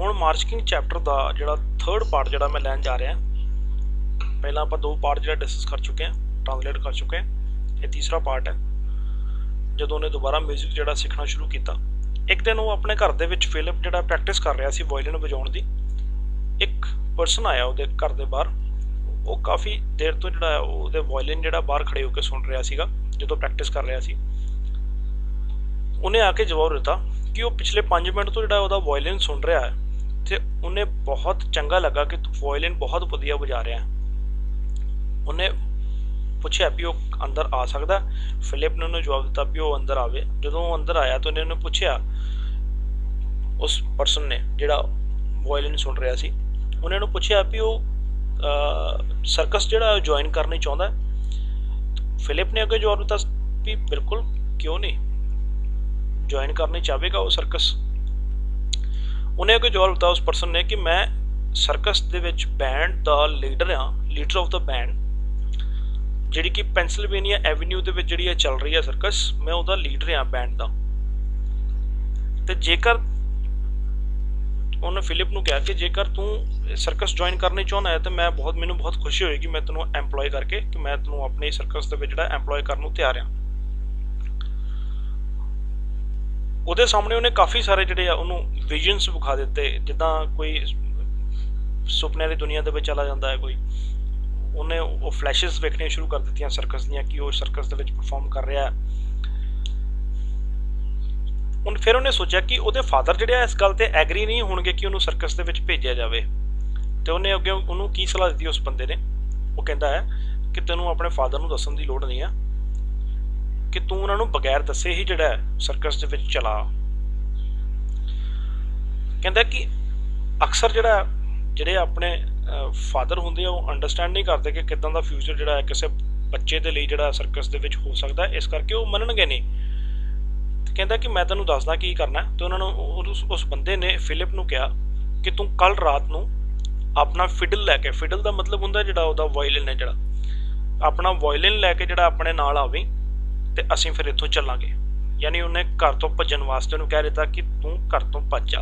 ਹੁਣ ਮਾਰਚਿੰਗ ਚੈਪटर का जो थर्ड पार्ट जो मैं लैन जा रहा पहला आप दो पार्ट जो डिस्कस कर चुके हैं, ट्रांसलेट कर चुके हैं। ये तीसरा पार्ट है जो उन्हें दोबारा म्यूजिक जो सीखना शुरू किया। एक दिन वो अपने घर के फिलिप जो प्रैक्टिस कर रहा वायलिन बजाने की, एक परसन आया वो घर के बाहर, वो काफ़ी देर तो जो वायलिन जो बाहर खड़े होकर सुन रहा सीगा जो प्रैक्टिस कर रहा सी। उन्हें आके जवाब दिता कि वो पिछले 5 मिनट तो जो वायलिन सुन रहा है तो उन्हें बहुत चंगा लगा कि तू वायलिन बहुत वधिया बजा रहा है। उन्हें पूछा भी वो अंदर आ सकता। फिलिप ने उन्हें जवाब दिता भी वो अंदर आवे। जो वो अंदर आया तो उन्हें पूछा उस परसन ने जिहड़ा वायलिन सुन रहा सी, उन्हें पूछा भी वो सर्कस जिहड़ा ज्वाइन करनी चाहता है। फिलिप ने अगे जवाब दिता भी बिल्कुल क्यों नहीं, ज्वाइन करनी चाहेगा वो सर्कस। उन्हें अगे जवाब दिता उस परसन ने कि मैं सर्कस दे विच बैंड दा लीडर हाँ, लीडर ऑफ द बैंड, जिहड़ी कि पेंसिल्वेनिया एवेन्यू दे विच जिहड़ी चल रही है सर्कस, मैं उहदा लीडर हाँ बैंड दा। ते जेकर उन्हें फिलिप नूं कहा कि जेकर तू सर्कस ज्वाइन करनी चाहना है तो मैं मैनूं बहुत खुशी होएगी, मैं तैनूं एम्पलॉय करके कि मैं तैनूं अपनी सर्कस दे विच जिहड़ा एम्पलॉय करन नूं तैयार हाँ। ਉਹਦੇ ਸਾਹਮਣੇ ਉਹਨੇ ਕਾफ़ी ਸਾਰੇ ਜਿਹੜੇ ਆ ਉਹਨੂੰ ਵਿਜ਼ਨਸ ਵਿਖਾ ਦਿੱਤੇ, ਜਿੱਦਾਂ ਕੋਈ ਸੁਪਨੇ ਦੀ ਦੁਨੀਆ ਦੇ ਵਿੱਚ ਚਲਾ ਜਾਂਦਾ ਹੈ ਕੋਈ। ਉਹਨੇ ਉਹ ਫਲੈਸ਼ਸ ਵੇਖਣੀਆਂ ਸ਼ੁਰੂ ਕਰ ਦਿੱਤੀਆਂ ਸਰਕਸ ਦੀਆਂ ਕਿ ਉਹ ਸਰਕਸ ਦੇ ਵਿੱਚ ਪਰਫਾਰਮ ਕਰ ਰਿਹਾ ਹੈ। ਹੁਣ ਫਿਰ ਉਹਨੇ ਸੋਚਿਆ ਕਿ ਉਹਦੇ ਫਾਦਰ ਜਿਹੜੇ ਆ ਇਸ ਗੱਲ ਤੇ ਐਗਰੀ ਨਹੀਂ ਹੋਣਗੇ ਕਿ ਉਹਨੂੰ ਸਰਕਸ ਦੇ ਵਿੱਚ ਭੇਜਿਆ ਜਾਵੇ। ਤੇ ਉਹਨੇ ਅੱਗੇ ਉਹਨੂੰ ਕੀ ਸਲਾਹ ਦਿੱਤੀ ਉਸ ਬੰਦੇ ਨੇ, ਉਹ ਕਹਿੰਦਾ ਹੈ ਕਿ ਤੈਨੂੰ ਆਪਣੇ ਫਾਦਰ ਨੂੰ ਦੱਸਣ ਦੀ ਲੋੜ ਨਹੀਂ ਆ कि तू उन्होंने बगैर दसे ही जिहड़ा सर्कस दे विच चला। कहता कि अक्सर जिहड़े अपने फादर हुंदे आ वो अंडरस्टैंड नहीं करते कि किदां दा फ्यूचर जिहड़ा है किसी बच्चे दे लई जिहड़ा सर्कस दे विच हो सकता है, इस करके वो मनणगे नहीं। ते कहता कि मैं तैनूं दसदा की करना है। तो उन्होंने उस बंदे ने फिलिप नूं कहा कि तू कल रात नूं अपना फिडल लैके, फिडल दा मतलब हुंदा जिहड़ा उहदा वायलिन है, जिहड़ा अपना वायलिन लैके जिहड़ा अपने नाल आवी ਤੇ ਅਸੀਂ ਫਿਰ ਇੱਥੋਂ ਚੱਲਾਂਗੇ। ਯਾਨੀ ਉਹਨੇ ਘਰ ਤੋਂ ਭੱਜਣ ਵਾਸਤੇ ਉਹਨੂੰ ਕਹਿ ਦਿੱਤਾ ਕਿ ਤੂੰ ਘਰ ਤੋਂ ਭੱਜ ਜਾ।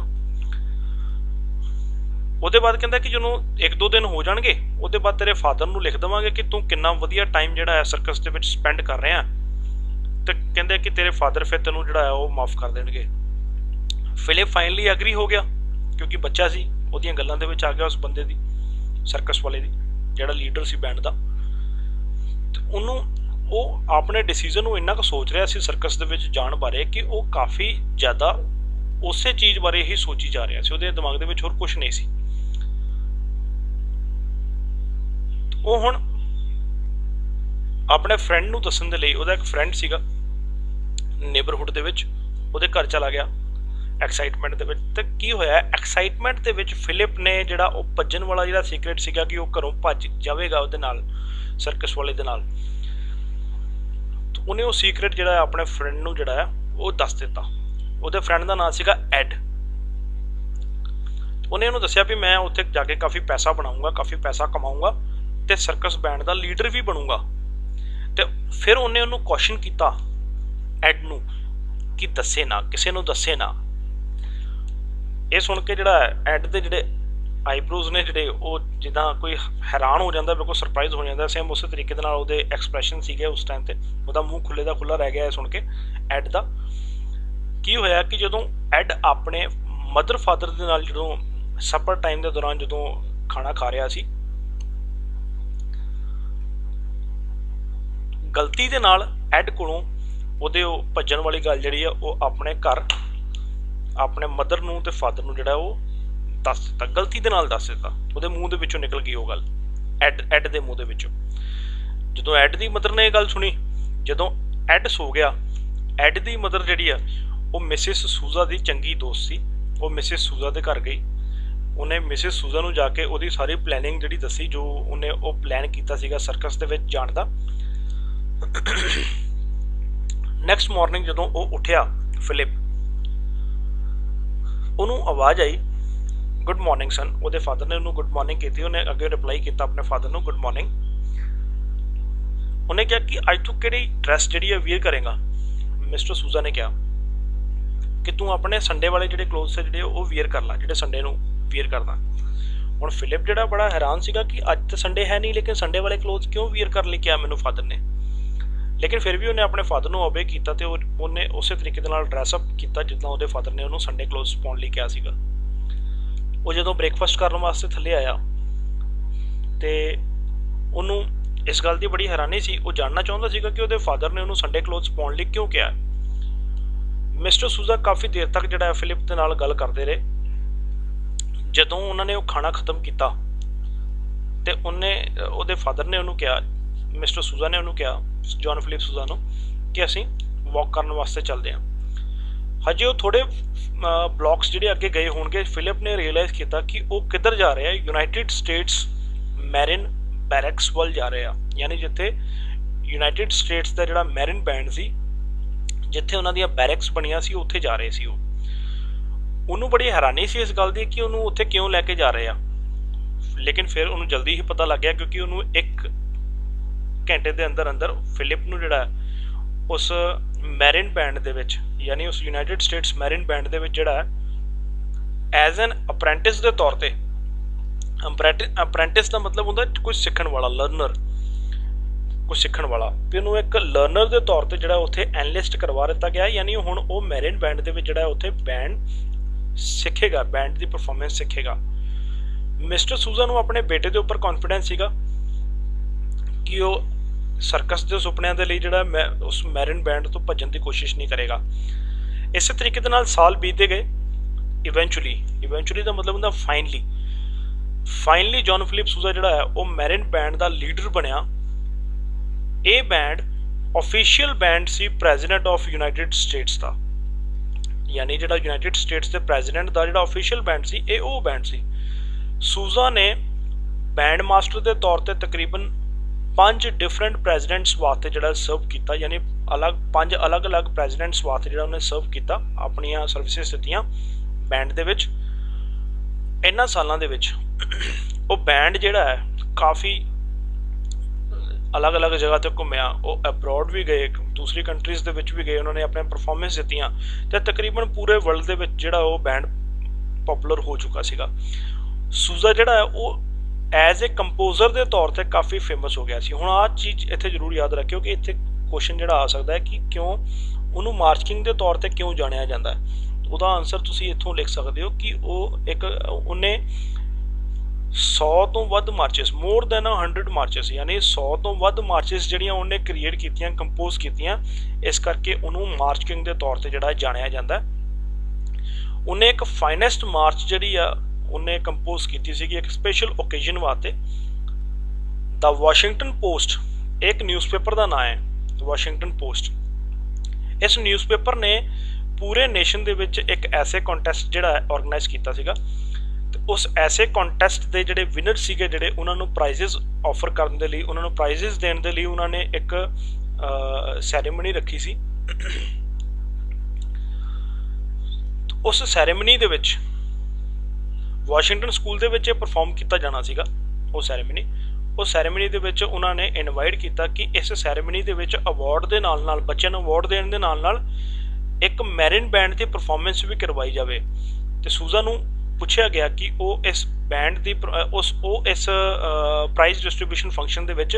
ਉਹਦੇ ਬਾਅਦ ਕਹਿੰਦਾ ਕਿ ਜਦੋਂ 1-2 ਦਿਨ ਹੋ ਜਾਣਗੇ ਉਹਦੇ ਬਾਅਦ ਤੇਰੇ ਫਾਦਰ ਨੂੰ ਲਿਖ ਦੇਵਾਂਗੇ ਕਿ ਤੂੰ ਕਿੰਨਾ ਵਧੀਆ ਟਾਈਮ ਜਿਹੜਾ ਹੈ ਸਰਕਸ ਦੇ ਵਿੱਚ ਸਪੈਂਡ ਕਰ ਰਿਹਾ। ਤੇ ਕਹਿੰਦੇ ਕਿ ਤੇਰੇ ਫਾਦਰ ਫਿਰ ਤੈਨੂੰ ਜਿਹੜਾ ਹੈ ਉਹ ਮਾਫ ਕਰ ਦੇਣਗੇ। ਫਿਲਿਪ ਫਾਈਨਲੀ ਐਗਰੀ ਹੋ ਗਿਆ ਕਿਉਂਕਿ ਬੱਚਾ ਸੀ, ਉਹਦੀਆਂ ਗੱਲਾਂ ਦੇ ਵਿੱਚ ਆ ਗਿਆ ਉਸ ਬੰਦੇ ਦੀ, ਸਰਕਸ ਵਾਲੇ ਦੀ, ਜਿਹੜਾ ਲੀਡਰ ਸੀ ਬੈਂਡ ਦਾ। ਤੇ ਉਹਨੂੰ ਉਹ ਆਪਣੇ ਡਿਸੀਜ਼ਨ ਨੂੰ ਇੰਨਾ ਕੁ ਸੋਚ ਰਿਹਾ ਸੀ ਸਰਕਸ ਦੇ ਵਿੱਚ ਜਾਣ ਬਾਰੇ ਕਿ ਉਹ ਕਾਫੀ ਜ਼ਿਆਦਾ ਉਸੇ ਚੀਜ਼ ਬਾਰੇ ਹੀ ਸੋਚੀ ਜਾ ਰਿਹਾ ਸੀ। ਉਹਦੇ ਦਿਮਾਗ ਦੇ ਵਿੱਚ ਹੋਰ ਕੁਝ ਨਹੀਂ ਸੀ। ਉਹ ਹੁਣ ਆਪਣੇ ਫਰੈਂਡ ਨੂੰ ਦੱਸਣ ਦੇ ਲਈ, ਉਹਦਾ ਇੱਕ ਫਰੈਂਡ ਸੀਗਾ ਨੇਬਰਹੁੱਡ ਦੇ ਵਿੱਚ, ਉਹਦੇ ਘਰ ਚਲਾ ਗਿਆ ਐਕਸਾਈਟਮੈਂਟ ਦੇ ਵਿੱਚ। ਤੇ ਕੀ ਹੋਇਆ, ਐਕਸਾਈਟਮੈਂਟ ਦੇ ਵਿੱਚ ਫਿਲਿਪ ਨੇ ਜਿਹੜਾ ਉਹ ਭੱਜਣ ਵਾਲਾ ਜਿਹੜਾ ਸੀਕ੍ਰੇਟ ਸੀਗਾ ਕਿ ਉਹ ਘਰੋਂ ਭੱਜ ਜਾਵੇਗਾ ਉਹਦੇ ਨਾਲ, ਸਰਕਸ ਵਾਲੇ ਦੇ ਨਾਲ, ਉਹਨੇ ਉਹ ਸੀਕ੍ਰੇਟ ਜਿਹੜਾ ਆਪਣੇ ਫਰੈਂਡ ਨੂੰ ਜਿਹੜਾ ਹੈ ਉਹ ਦੱਸ ਦਿੱਤਾ। ਉਹਦੇ ਫਰੈਂਡ ਦਾ ਨਾਮ ਸੀਗਾ ਐਡ। ਉਹਨੇ ਉਹਨੂੰ ਦੱਸਿਆ ਵੀ ਮੈਂ ਉੱਥੇ ਜਾ ਕੇ ਕਾਫੀ ਪੈਸਾ ਬਣਾਊਂਗਾ, ਕਾਫੀ ਪੈਸਾ ਕਮਾਊਂਗਾ ਤੇ ਸਰਕਸ ਬੈਂਡ ਦਾ ਲੀਡਰ ਵੀ ਬਣੂੰਗਾ। ਤੇ ਫਿਰ ਉਹਨੇ ਉਹਨੂੰ ਕੁਐਸਚਨ ਕੀਤਾ ਐਡ ਨੂੰ ਕਿ ਦੱਸੇ ਨਾ, ਕਿਸੇ ਨੂੰ ਦੱਸੇ ਨਾ। ਇਹ ਸੁਣ ਕੇ ਜਿਹੜਾ ਐਡ ਦੇ ਜਿਹੜੇ ਆਈਬ੍ਰੋਜ਼ ਨੇ ਜਿਹੜੇ ਉਹ ਜਿੱਦਾਂ ਕੋਈ ਹੈਰਾਨ ਹੋ ਜਾਂਦਾ, ਬਿਲਕੁਲ ਸਰਪ੍ਰਾਈਜ਼ ਹੋ ਜਾਂਦਾ। ਸੇਮ ਉਸੇ ਤਰੀਕੇ ਦੇ ਨਾਲ ਉਹਦੇ ਐਕਸਪ੍ਰੈਸ਼ਨ ਸੀਗੇ ਉਸ ਟਾਈਮ ਤੇ, ਉਹਦਾ ਮੂੰਹ ਖੁੱਲੇ ਦਾ ਖੁੱਲਾ ਰਹਿ ਗਿਆ ਸੁਣ ਕੇ ਐਡ ਦਾ। ਕੀ ਹੋਇਆ ਕਿ ਜਦੋਂ ਐਡ ਆਪਣੇ ਮਦਰ ਫਾਦਰ ਦੇ ਨਾਲ ਜਦੋਂ ਸਪਰ ਟਾਈਮ ਦੇ ਦੌਰਾਨ ਜਦੋਂ ਖਾਣਾ ਖਾ ਰਿਹਾ ਸੀ, ਗਲਤੀ ਦੇ ਨਾਲ ਐਡ ਕੋਲੋਂ ਉਹਦੇ ਉਹ ਭੱਜਣ ਵਾਲੀ ਗੱਲ ਜਿਹੜੀ ਆ ਉਹ ਆਪਣੇ ਘਰ ਆਪਣੇ ਮਦਰ ਨੂੰ ਤੇ ਫਾਦਰ ਨੂੰ ਜਿਹੜਾ ਉਹ ਦੱਸ ਦਿੱਤਾ, ਗਲਤੀ ਦੇ ਨਾਲ ਦੱਸ ਦਿੱਤਾ। ਉਹਦੇ ਮੂੰਹ ਦੇ ਵਿੱਚੋਂ ਨਿਕਲ ਗਈ ਉਹ ਗੱਲ, ਐਡ ਦੇ ਮੂੰਹ ਦੇ ਵਿੱਚੋਂ। ਜਦੋਂ ਐਡ ਦੀ ਮਦਰ ਨੇ ਇਹ ਗੱਲ ਸੁਣੀ, ਜਦੋਂ ਐਡ ਸੋ ਗਿਆ, ਐਡ ਦੀ ਮਦਰ ਜਿਹੜੀ ਆ ਉਹ ਮਿਸਿਸ ਸੂਜ਼ਾ ਦੀ ਚੰਗੀ ਦੋਸਤ ਸੀ। ਉਹ ਮਿਸਿਸ ਸੂਜ਼ਾ ਦੇ ਘਰ ਗਈ, ਉਹਨੇ ਮਿਸਿਸ ਸੂਜ਼ਾ ਨੂੰ ਜਾ ਕੇ ਉਹਦੀ ਸਾਰੀ ਪਲੈਨਿੰਗ ਜਿਹੜੀ ਦੱਸੀ, ਜੋ ਉਹਨੇ ਉਹ ਪਲਾਨ ਕੀਤਾ ਸੀਗਾ ਸਰਕਸ ਦੇ ਵਿੱਚ ਜਾਣ ਦਾ। ਨੈਕਸਟ ਮਾਰਨਿੰਗ ਜਦੋਂ ਉਹ ਉੱਠਿਆ ਫਿਲਿਪ, ਉਹਨੂੰ ਆਵਾਜ਼ ਆਈ ਗੁੱਡ ਮਾਰਨਿੰਗ ਸਨ। ਉਹਦੇ ਫਾਦਰ ਨੇ ਉਹਨੂੰ ਗੁੱਡ ਮਾਰਨਿੰਗ ਕੀਤੀ, ਉਹਨੇ ਅੱਗੇ ਰਿਪਲਾਈ ਕੀਤਾ ਆਪਣੇ ਫਾਦਰ ਨੂੰ ਗੁੱਡ ਮਾਰਨਿੰਗ। ਉਹਨੇ ਕਿਹਾ ਕਿ ਅੱਜ ਤੂੰ ਕਿਹੜੀ ਡਰੈਸ ਜਿਹੜੀ ਹੈ ਵੀਅਰ ਕਰੇਗਾ। ਮਿਸਟਰ ਸੂਜ਼ਾ ਨੇ ਕਿਹਾ कि तू अपने संडे वाले ਜਿਹੜੇ क्लोथ्स ਜਿਹੜੇ ਉਹ वीयर कर ला, ਜਿਹੜੇ संडे ਨੂੰ वीयर करदा। ਹੁਣ ਫਿਲਿਪ ਜਿਹੜਾ ਬੜਾ ਹੈਰਾਨ ਸੀਗਾ ਕਿ ਅੱਜ ਤਾਂ ਸੰਡੇ ਹੈ ਨਹੀਂ, ਲੇਕਿਨ ਸੰਡੇ ਵਾਲੇ क्लोथ्स ਕਿਉਂ वीयर कर ਲਈ ਕਿਹਾ ਮੈਨੂੰ ਫਾਦਰ ਨੇ। ਲੇਕਿਨ ਫਿਰ ਵੀ ਉਹਨੇ ਆਪਣੇ ਫਾਦਰ ਨੂੰ ਓਬੇ ਕੀਤਾ ਤੇ ਉਹਨੇ ਉਸੇ ਤਰੀਕੇ ਦੇ ਨਾਲ ਡਰੈਸਅਪ ਕੀਤਾ ਜਿੱਦਾਂ ਉਹਦੇ ਫਾਦਰ ਨੇ ਉਹਨੂੰ ਸੰਡੇ ਕਲੋਥਸ ਪਾਉਣ ਲਈ ਕਿਹਾ ਸੀਗਾ। ਉਹ ਜਦੋਂ ਬ੍ਰੇਕਫਾਸਟ ਕਰਨ ਵਾਸਤੇ ਥੱਲੇ ਆਇਆ ਤੇ ਉਹਨੂੰ ਇਸ ਗੱਲ ਦੀ ਬੜੀ ਹੈਰਾਨੀ ਸੀ। ਉਹ ਜਾਣਨਾ ਚਾਹੁੰਦਾ ਸੀਗਾ ਕਿ ਉਹਦੇ ਫਾਦਰ ਨੇ ਉਹਨੂੰ ਸੰਡੇ ਕਲੋਥਸ ਪਾਉਣ ਲਈ ਕਿਉਂ ਕਿਹਾ। ਮਿਸਟਰ ਸੂਜ਼ਾ ਕਾਫੀ ਦੇਰ ਤੱਕ ਜਿਹੜਾ ਫਿਲਿਪ ਦੇ ਨਾਲ ਗੱਲ ਕਰਦੇ ਰਹੇ। ਜਦੋਂ ਉਹਨਾਂ ਨੇ ਉਹ ਖਾਣਾ ਖਤਮ ਕੀਤਾ ਤੇ ਉਹਦੇ ਫਾਦਰ ਨੇ ਉਹਨੂੰ ਕਿਹਾ, ਮਿਸਟਰ ਸੂਜ਼ਾ ਨੇ ਉਹਨੂੰ ਕਿਹਾ, ਜੌਨ ਫਿਲਿਪ ਸੂਜ਼ਾ ਨੂੰ, ਕਿ ਅਸੀਂ ਵਾਕ ਕਰਨ ਵਾਸਤੇ ਚੱਲਦੇ ਹਾਂ। ਹਜੇ ਉਹ ਥੋੜੇ ਬਲੌਕਸ ਜਿਹੜੇ ਅੱਗੇ ਗਏ ਹੋਣਗੇ, ਫਿਲਿਪ ਨੇ ਰੀਅਲਾਈਜ਼ ਕੀਤਾ ਕਿ ਉਹ ਕਿੱਧਰ ਜਾ ਰਹੇ ਆ। ਯੂਨਾਈਟਿਡ ਸਟੇਟਸ ਮੈਰਿਨ ਬੈਰਕਸ ਵੱਲ ਜਾ ਰਹੇ ਆ, ਯਾਨੀ ਜਿੱਥੇ ਯੂਨਾਈਟਿਡ ਸਟੇਟਸ ਦਾ ਜਿਹੜਾ ਮੈਰਿਨ ਬੈਂਡ ਸੀ, ਜਿੱਥੇ ਉਹਨਾਂ ਦੀਆਂ ਬੈਰਕਸ ਬਣੀਆਂ ਸੀ, ਉੱਥੇ ਜਾ ਰਹੇ ਸੀ ਉਹ। ਉਹਨੂੰ ਬੜੀ ਹੈਰਾਨੀ ਸੀ ਇਸ ਗੱਲ ਦੀ ਕਿ ਉਹਨੂੰ ਉੱਥੇ ਕਿਉਂ ਲੈ ਕੇ ਜਾ ਰਹੇ ਆ। ਲੇਕਿਨ ਫਿਰ ਉਹਨੂੰ ਜਲਦੀ ਹੀ ਪਤਾ ਲੱਗ ਗਿਆ, ਕਿਉਂਕਿ ਉਹਨੂੰ 1 ਘੰਟੇ ਦੇ ਅੰਦਰ ਅੰਦਰ ਫਿਲਿਪ ਨੂੰ ਜਿਹੜਾ ਉਸ ਮੈਰਿਨ ਬੈਂਡ ਦੇ ਵਿੱਚ, ਯਾਨੀ ਉਸ ਯੂਨਾਈਟਿਡ ਸਟੇਟਸ ਮੈਰਿਨ ਬੈਂਡ ਦੇ ਵਿੱਚ ਜਿਹੜਾ ਐਜ਼ ਐਨ ਅਪ੍ਰੈਂਟਿਸ ਦੇ ਤੌਰ ਤੇ, ਅਪ੍ਰੈਂਟਿਸ ਦਾ ਮਤਲਬ ਹੁੰਦਾ ਕੁਝ ਸਿੱਖਣ ਵਾਲਾ, ਲਰਨਰ, ਕੁਝ ਸਿੱਖਣ ਵਾਲਾ, ਵੀ ਉਹਨੂੰ ਇੱਕ ਲਰਨਰ ਦੇ ਤੌਰ ਤੇ ਜਿਹੜਾ ਉੱਥੇ ਐਨਲਿਸਟ ਕਰਵਾ ਦਿੱਤਾ ਗਿਆ। ਯਾਨੀ ਹੁਣ ਉਹ ਮੈਰਿਨ ਬੈਂਡ ਦੇ ਵਿੱਚ ਜਿਹੜਾ ਉੱਥੇ ਬੈਂਡ ਸਿੱਖੇਗਾ, ਬੈਂਡ ਦੀ ਪਰਫਾਰਮੈਂਸ ਸਿੱਖੇਗਾ। ਮਿਸਟਰ ਸੂਜ਼ਾ ਨੂੰ ਆਪਣੇ ਬੇਟੇ ਦੇ ਉੱਪਰ ਕੌਨਫੀਡੈਂਸ ਸੀਗਾ ਕਿ ਉਹ ਸਰਕਸ ਦੇ ਸੁਪਨਿਆਂ ਦੇ ਲਈ ਜਿਹੜਾ ਉਸ ਮੈਰਿਨ ਬੈਂਡ ਤੋਂ ਭੱਜਣ ਦੀ ਕੋਸ਼ਿਸ਼ ਨਹੀਂ ਕਰੇਗਾ। ਇਸੇ ਤਰੀਕੇ ਦੇ ਨਾਲ ਸਾਲ ਬੀਤਦੇ ਗਏ। ਇਵੈਂਚੁਅਲੀ ਦਾ ਮਤਲਬ ਹੁੰਦਾ ਫਾਈਨਲੀ ਜੌਨ ਫਿਲਿਪ ਸੂਜ਼ਾ ਜਿਹੜਾ ਹੈ ਉਹ ਮੈਰਿਨ ਬੈਂਡ ਦਾ ਲੀਡਰ ਬਣਿਆ। ਇਹ ਬੈਂਡ ਆਫੀਸ਼ੀਅਲ ਬੈਂਡ ਸੀ ਪ੍ਰੈਜ਼ੀਡੈਂਟ ਆਫ ਯੂਨਾਈਟਿਡ ਸਟੇਟਸ ਦਾ, ਯਾਨੀ ਜਿਹੜਾ ਯੂਨਾਈਟਿਡ ਸਟੇਟਸ ਦੇ ਪ੍ਰੈਜ਼ੀਡੈਂਟ ਦਾ ਜਿਹੜਾ ਆਫੀਸ਼ੀਅਲ ਬੈਂਡ ਸੀ, ਇਹ ਉਹ ਬੈਂਡ ਸੀ। ਸੂਜ਼ਾ ਨੇ ਬੈਂਡ ਮਾਸਟਰ ਦੇ ਤੌਰ ਤੇ ਤਕਰੀਬਨ 5 ਡਿਫਰੈਂਟ ਪ੍ਰੈਜ਼ੀਡੈਂਟਸ ਵਾਸਤੇ ਜਿਹੜਾ ਸਰਵ ਕੀਤਾ, ਯਾਨੀ 5 ਅਲੱਗ-ਅਲੱਗ ਪ੍ਰੈਜ਼ੀਡੈਂਟਸ ਵਾਸਤੇ ਜਿਹੜਾ ਉਹਨੇ ਸਰਵ ਕੀਤਾ, ਆਪਣੀਆਂ ਸਰਵਿਸਿਜ਼ ਦਿੱਤੀਆਂ ਬੈਂਡ ਦੇ ਵਿੱਚ। ਇਹਨਾਂ ਸਾਲਾਂ ਦੇ ਵਿੱਚ ਉਹ ਬੈਂਡ ਜਿਹੜਾ ਹੈ ਕਾਫੀ ਅਲੱਗ-ਅਲੱਗ ਜਗ੍ਹਾ ਤੇ ਘੁੰਮਿਆ। ਉਹ ਅਬਰੋਡ ਵੀ ਗਏ, ਦੂਸਰੀ ਕੰਟਰੀਜ਼ ਦੇ ਵਿੱਚ ਵੀ ਗਏ, ਉਹਨਾਂ ਨੇ ਆਪਣੇ ਪਰਫਾਰਮੈਂਸ ਦਿੱਤੀਆਂ ਤੇ ਤਕਰੀਬਨ ਪੂਰੇ ਵਰਲਡ ਦੇ ਵਿੱਚ ਜਿਹੜਾ ਉਹ ਬੈਂਡ ਪਪੂਲਰ ਹੋ ਚੁੱਕਾ ਸੀਗਾ। ਸੂਜ਼ਾ ਜਿਹੜਾ ਹੈ ਉਹ ਐਜ਼ ਏ ਕੰਪੋਜ਼ਰ ਦੇ ਤੌਰ ਤੇ ਕਾਫੀ ਫੇਮਸ ਹੋ ਗਿਆ ਸੀ। ਹੁਣ ਆਹ ਚੀਜ਼ ਇੱਥੇ ਜ਼ਰੂਰ ਯਾਦ ਰੱਖਿਓ ਕਿ ਇੱਥੇ ਕੁਐਸਚਨ ਜਿਹੜਾ ਆ ਸਕਦਾ ਹੈ ਕਿ ਕਿਉਂ ਉਹਨੂੰ ਮਾਰਚਿੰਗ ਦੇ ਤੌਰ ਤੇ ਕਿਉਂ ਜਾਣਿਆ ਜਾਂਦਾ ਹੈ। ਉਹਦਾ ਆਨਸਰ ਤੁਸੀਂ ਇੱਥੋਂ ਲਿਖ ਸਕਦੇ ਹੋ ਕਿ ਉਹਨੇ 100 ਤੋਂ ਵੱਧ ਮਾਰਚਿਸ, ਮੋਰ ਦੈਨ 100 ਮਾਰਚਿਸ, ਯਾਨੀ 100 ਤੋਂ ਵੱਧ ਮਾਰਚਿਸ ਜਿਹੜੀਆਂ ਉਹਨੇ ਕ੍ਰੀਏਟ ਕੀਤੀਆਂ, ਕੰਪੋਜ਼ ਕੀਤੀਆਂ। ਇਸ ਕਰਕੇ ਉਹਨੂੰ ਮਾਰਚ ਕਿੰਗ ਦੇ ਤੌਰ ਤੇ ਜਿਹੜਾ ਜਾਣਿਆ ਜਾਂਦਾ। ਉਹਨੇ ਇੱਕ ਫਾਈਨੈਸਟ ਮਾਰਚ ਜਿਹੜੀ ਆ ਉਹਨੇ ਕੰਪੋਜ਼ ਕੀਤੀ ਸੀਗੀ ਇੱਕ ਸਪੈਸ਼ਲ ਓਕੇਜ਼ਨ ਵਾਸਤੇ। ਦਾ ਵਾਸ਼ਿੰਗਟਨ ਪੋਸਟ ਇੱਕ ਨਿਊਜ਼ਪੇਪਰ ਦਾ ਨਾਮ ਹੈ, ਵਾਸ਼ਿੰਗਟਨ ਪੋਸਟ। ਇਸ ਨਿਊਜ਼ਪੇਪਰ ਨੇ ਪੂਰੇ ਨੇਸ਼ਨ ਦੇ ਵਿੱਚ ਇੱਕ ਐਸੇ ਕੰਟੈਸਟ ਜਿਹੜਾ ਆਰਗੇਨਾਈਜ਼ ਕੀਤਾ ਸੀਗਾ ਤੇ ਉਸ ਐਸੇ ਕੰਟੈਸਟ ਦੇ ਜਿਹੜੇ ਵਿਨਰ ਸੀਗੇ, ਜਿਹੜੇ ਉਹਨਾਂ ਨੂੰ ਪ੍ਰਾਈਜ਼ਸ ਆਫਰ ਕਰਨ ਦੇ ਲਈ, ਉਹਨਾਂ ਨੂੰ ਪ੍ਰਾਈਜ਼ਸ ਦੇਣ ਦੇ ਲਈ ਉਹਨਾਂ ਨੇ ਇੱਕ ਸੈਰੇਮਨੀ ਰੱਖੀ ਸੀ। ਉਸ ਸੈਰੇਮਨੀ ਦੇ ਵਿੱਚ ਵਾਸ਼ਿੰਗਟਨ ਸਕੂਲ ਦੇ ਵਿੱਚ ਇਹ ਪਰਫਾਰਮ ਕੀਤਾ ਜਾਣਾ ਸੀਗਾ। ਉਹ ਸੈਰੇਮਨੀ ਦੇ ਵਿੱਚ ਉਹਨਾਂ ਨੇ ਇਨਵਾਈਟ ਕੀਤਾ ਕਿ ਇਸ ਸੈਰੇਮਨੀ ਦੇ ਵਿੱਚ ਅਵਾਰਡ ਦੇ ਨਾਲ ਨਾਲ, ਬੱਚਿਆਂ ਨੂੰ ਅਵਾਰਡ ਦੇਣ ਦੇ ਨਾਲ ਨਾਲ ਇੱਕ ਮੈਰਿਨ ਬੈਂਡ ਦੀ ਪਰਫਾਰਮੈਂਸ ਵੀ ਕਰਵਾਈ ਜਾਵੇ। ਤੇ ਸੂਜ਼ਾ ਨੂੰ ਪੁੱਛਿਆ ਗਿਆ ਕਿ ਉਹ ਇਸ ਬੈਂਡ ਦੀ ਇਸ ਪ੍ਰਾਈਜ਼ ਡਿਸਟ੍ਰੀਬਿਊਸ਼ਨ ਫੰਕਸ਼ਨ ਦੇ ਵਿੱਚ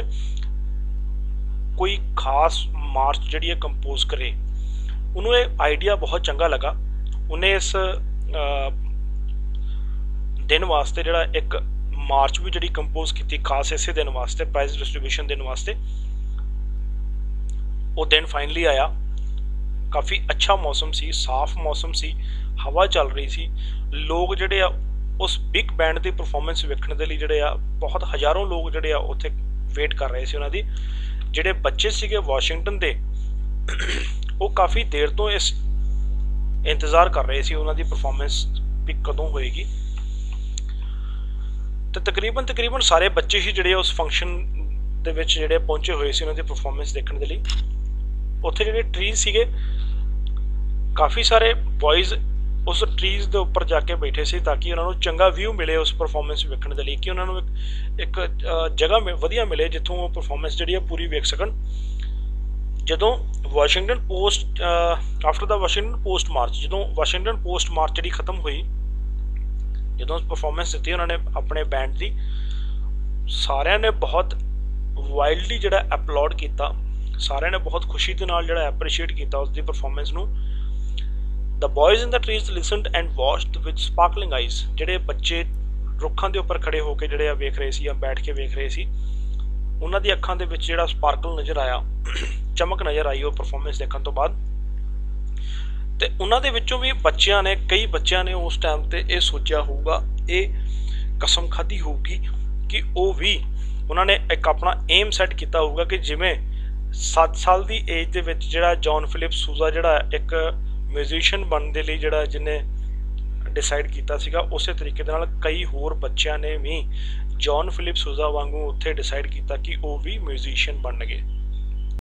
ਕੋਈ ਖਾਸ ਮਾਰਚ ਜਿਹੜੀ ਹੈ ਕੰਪੋਜ਼ ਕਰੇ। ਉਹਨੂੰ ਇਹ ਆਈਡੀਆ ਬਹੁਤ ਚੰਗਾ ਲੱਗਾ। ਉਹਨੇ ਇਸ ਦਿਨ ਵਾਸਤੇ ਜਿਹੜਾ ਇੱਕ ਮਾਰਚ ਵੀ ਜਿਹੜੀ ਕੰਪੋਜ਼ ਕੀਤੀ ਖਾਸ ਇਸੇ ਦਿਨ ਵਾਸਤੇ, ਪ੍ਰਾਈਜ਼ ਡਿਸਟ੍ਰੀਬਿਊਸ਼ਨ ਦੇਣ ਵਾਸਤੇ। ਉਹ ਦਿਨ ਫਾਈਨਲੀ ਆਇਆ। ਕਾਫੀ ਅੱਛਾ ਮੌਸਮ ਸੀ, ਸਾਫ਼ ਮੌਸਮ ਸੀ, ਹਵਾ ਚੱਲ ਰਹੀ ਸੀ। ਲੋਕ ਜਿਹੜੇ ਆ ਉਸ ਬਿਗ ਬੈਂਡ ਦੀ ਪਰਫਾਰਮੈਂਸ ਵੇਖਣ ਦੇ ਲਈ ਜਿਹੜੇ ਆ ਬਹੁਤ ਹਜ਼ਾਰਾਂ ਲੋਕ ਜਿਹੜੇ ਆ ਉੱਥੇ ਵੇਟ ਕਰ ਰਹੇ ਸੀ ਉਹਨਾਂ ਦੀ। ਜਿਹੜੇ ਬੱਚੇ ਸੀਗੇ ਵਾਸ਼ਿੰਗਟਨ ਦੇ, ਉਹ ਕਾਫੀ ਦੇਰ ਤੋਂ ਇਸ ਇੰਤਜ਼ਾਰ ਕਰ ਰਹੇ ਸੀ ਉਹਨਾਂ ਦੀ ਪਰਫਾਰਮੈਂਸ ਵੀ ਕਦੋਂ ਹੋਏਗੀ। ਤੇ ਤਕਰੀਬਨ ਸਾਰੇ ਬੱਚੇ ਹੀ ਜਿਹੜੇ ਉਸ ਫੰਕਸ਼ਨ ਦੇ ਵਿੱਚ ਜਿਹੜੇ ਪਹੁੰਚੇ ਹੋਏ ਸੀ ਉਹਨਾਂ ਦੀ ਪਰਫਾਰਮੈਂਸ ਦੇਖਣ ਦੇ ਲਈ। ਉੱਥੇ ਜਿਹੜੇ ਟਰੀਜ਼ ਸੀਗੇ, ਕਾਫੀ ਸਾਰੇ ਬॉयਜ਼ ਉਸ ਟਰੀਜ਼ ਦੇ ਉੱਪਰ ਜਾ ਕੇ ਬੈਠੇ ਸੀ ਤਾਂ ਕਿ ਉਹਨਾਂ ਨੂੰ ਚੰਗਾ ਵਿਊ ਮਿਲੇ ਉਸ ਪਰਫਾਰਮੈਂਸ ਵੇਖਣ ਦੇ ਲਈ, ਕਿ ਉਹਨਾਂ ਨੂੰ ਇੱਕ ਜਗ੍ਹਾ ਵਧੀਆ ਮਿਲੇ ਜਿੱਥੋਂ ਉਹ ਪਰਫਾਰਮੈਂਸ ਜਿਹੜੀ ਆ ਪੂਰੀ ਵੇਖ ਸਕਣ। ਜਦੋਂ ਵਾਸ਼ਿੰਗਟਨ ਪੋਸਟ ਆਫਟਰ ਦਾ ਵਾਸ਼ਿੰਗਟਨ ਪੋਸਟ ਮਾਰਚ, ਜਦੋਂ ਵਾਸ਼ਿੰਗਟਨ ਪੋਸਟ ਮਾਰਚ ਜਿਹੜੀ ਖਤਮ ਹੋਈ, ਜਦੋਂ ਪਰਫਾਰਮੈਂਸ ਦਿੱਤੀ ਉਹਨਾਂ ਨੇ ਆਪਣੇ ਬੈਂਡ ਦੀ, ਸਾਰਿਆਂ ਨੇ ਬਹੁਤ ਵਾਈਲਡਲੀ ਜਿਹੜਾ ਅਪਲੋਡ ਕੀਤਾ, ਸਾਰਿਆਂ ਨੇ ਬਹੁਤ ਖੁਸ਼ੀ ਦੇ ਨਾਲ ਜਿਹੜਾ ਐਪਰੀਸ਼ੀਏਟ ਕੀਤਾ ਉਸ ਦੀ ਪਰਫਾਰਮੈਂਸ ਨੂੰ। The boys in the trees listened and watched with sparkling eyes, ਜਿਹੜੇ ਬੱਚੇ ਰੁੱਖਾਂ ਦੇ ਉੱਪਰ ਖੜੇ ਹੋ ਕੇ ਜਿਹੜੇ ਆ ਵੇਖ ਰਹੇ ਸੀ ਜਾਂ ਬੈਠ ਕੇ ਵੇਖ ਰਹੇ ਸੀ, ਉਹਨਾਂ ਦੀ ਅੱਖਾਂ ਦੇ ਵਿੱਚ ਜਿਹੜਾ ਸਪਾਰਕਲ ਨਜ਼ਰ ਆਇਆ, ਚਮਕ ਨਜ਼ਰ ਆਈ ਉਹ ਪਰਫਾਰਮੈਂਸ ਦੇਖਣ ਤੋਂ ਬਾਅਦ। ਤੇ ਉਹਨਾਂ ਦੇ ਵਿੱਚੋਂ ਵੀ ਬੱਚਿਆਂ ਨੇ, ਕਈ ਬੱਚਿਆਂ ਨੇ ਉਸ ਟਾਈਮ ਤੇ ਇਹ ਸੋਚਿਆ ਹੋਊਗਾ, ਇਹ ਕਸਮ ਖਾਧੀ ਹੋਊਗੀ ਕਿ ਉਹ ਵੀ, ਉਹਨਾਂ ਨੇ ਇੱਕ ਆਪਣਾ ਏਮ ਸੈੱਟ ਕੀਤਾ ਹੋਊਗਾ ਕਿ ਜਿਵੇਂ 7 ਸਾਲ ਦੀ ਏਜ ਦੇ ਵਿੱਚ ਜਿਹੜਾ ਜੌਨ ਫਿਲਿਪ ਸੂਜ਼ਾ ਜਿਹੜਾ ਇੱਕ ਮਿਊਜ਼ੀਸ਼ੀਅਨ ਬਣਨ ਦੇ ਲਈ ਜਿਹੜਾ ਜਿਹਨੇ ਡਿਸਾਈਡ ਕੀਤਾ ਸੀਗਾ, ਉਸੇ ਤਰੀਕੇ ਦੇ ਨਾਲ ਕਈ ਹੋਰ ਬੱਚਿਆਂ ਨੇ ਵੀ ਜੌਨ ਫਿਲਿਪ ਸੂਜ਼ਾ ਵਾਂਗੂ ਉੱਥੇ ਡਿਸਾਈਡ ਕੀਤਾ ਕਿ ਉਹ ਵੀ ਮਿਊਜ਼ੀਸ਼ੀਅਨ ਬਣਨਗੇ।